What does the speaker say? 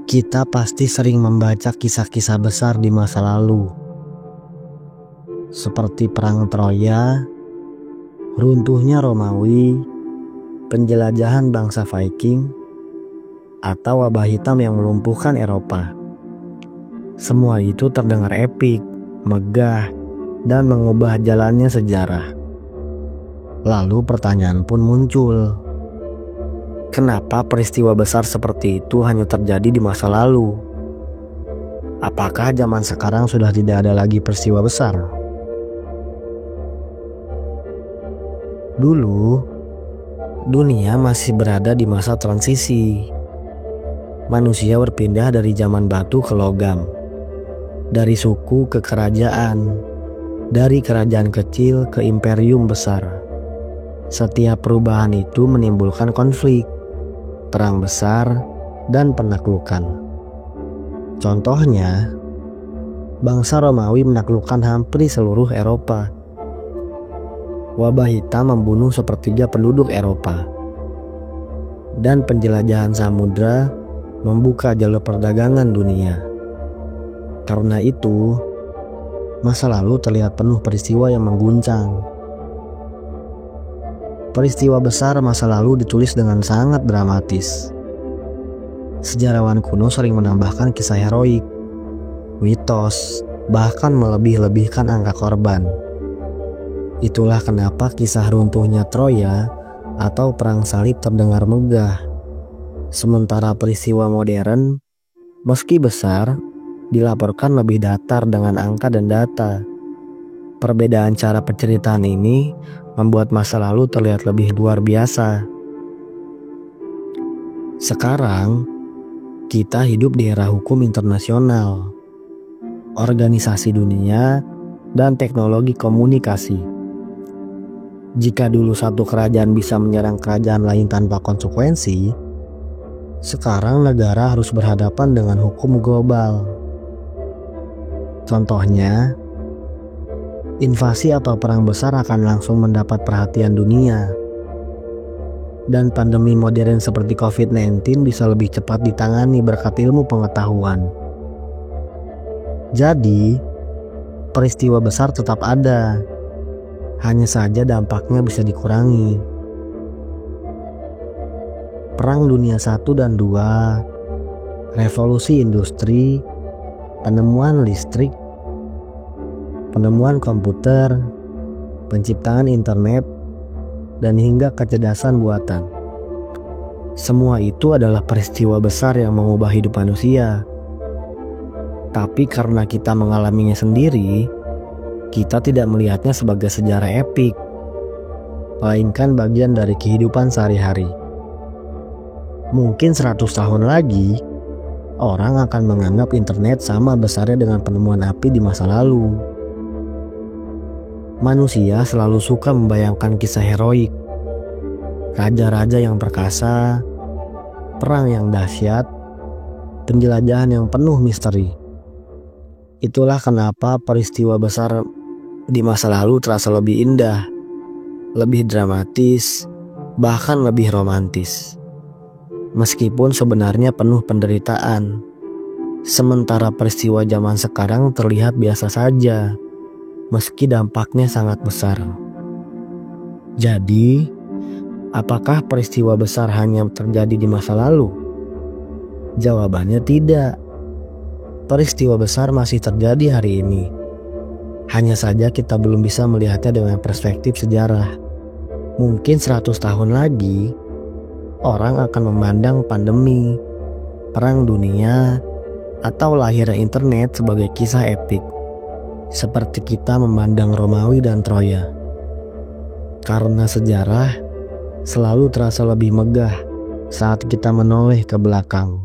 Kita pasti sering membaca kisah-kisah besar di masa lalu, seperti Perang Troya, runtuhnya Romawi, penjelajahan bangsa Viking, atau wabah hitam yang melumpuhkan Eropa. Semua itu terdengar epik, megah, dan mengubah jalannya sejarah. Lalu pertanyaan pun muncul. Kenapa peristiwa besar seperti itu hanya terjadi di masa lalu? Apakah zaman sekarang sudah tidak ada lagi peristiwa besar? Dulu, dunia masih berada di masa transisi. Manusia berpindah dari zaman batu ke logam, dari suku ke kerajaan, dari kerajaan kecil ke imperium besar. Setiap perubahan itu menimbulkan konflik, perang besar, dan penaklukan. Contohnya, bangsa Romawi menaklukkan hampir seluruh Eropa. Wabah hitam membunuh sepertiga penduduk Eropa. Dan penjelajahan samudra membuka jalur perdagangan dunia. Karena itu, masa lalu terlihat penuh peristiwa yang mengguncang. Peristiwa besar masa lalu ditulis dengan sangat dramatis. Sejarawan kuno sering menambahkan kisah heroik, mitos, bahkan melebih-lebihkan angka korban. Itulah kenapa kisah runtuhnya Troya atau perang salib terdengar megah. Sementara peristiwa modern, meski besar, dilaporkan lebih datar dengan angka dan data. Perbedaan cara penceritaan ini membuat masa lalu terlihat lebih luar biasa. Sekarang, kita hidup di era hukum internasional, organisasi dunia, dan teknologi komunikasi. Jika dulu satu kerajaan bisa menyerang kerajaan lain tanpa konsekuensi, sekarang negara harus berhadapan dengan hukum global. Contohnya, invasi atau perang besar akan langsung mendapat perhatian dunia. Dan pandemi modern seperti COVID-19 bisa lebih cepat ditangani berkat ilmu pengetahuan. Jadi, peristiwa besar tetap ada. Hanya saja dampaknya bisa dikurangi. Perang Dunia I dan II, revolusi industri, penemuan listrik, penemuan komputer, penciptaan internet, dan hingga kecerdasan buatan. Semua itu adalah peristiwa besar yang mengubah hidup manusia. Tapi karena kita mengalaminya sendiri, kita tidak melihatnya sebagai sejarah epik, melainkan bagian dari kehidupan sehari-hari. Mungkin 100 tahun lagi, orang akan menganggap internet sama besarnya dengan penemuan api di masa lalu. Manusia selalu suka membayangkan kisah heroik, raja-raja yang perkasa, perang yang dahsyat, penjelajahan yang penuh misteri. Itulah kenapa peristiwa besar di masa lalu terasa lebih indah, lebih dramatis, bahkan lebih romantis. Meskipun sebenarnya penuh penderitaan, sementara peristiwa zaman sekarang terlihat biasa saja, meski dampaknya sangat besar. Jadi, apakah peristiwa besar hanya terjadi di masa lalu? Jawabannya tidak. Peristiwa besar masih terjadi hari ini. Hanya saja kita belum bisa melihatnya dengan perspektif sejarah. Mungkin 100 tahun lagi, orang akan memandang pandemi, perang dunia, atau lahirnya internet sebagai kisah epik. Seperti kita memandang Romawi dan Troya. Karena sejarah selalu terasa lebih megah saat kita menoleh ke belakang.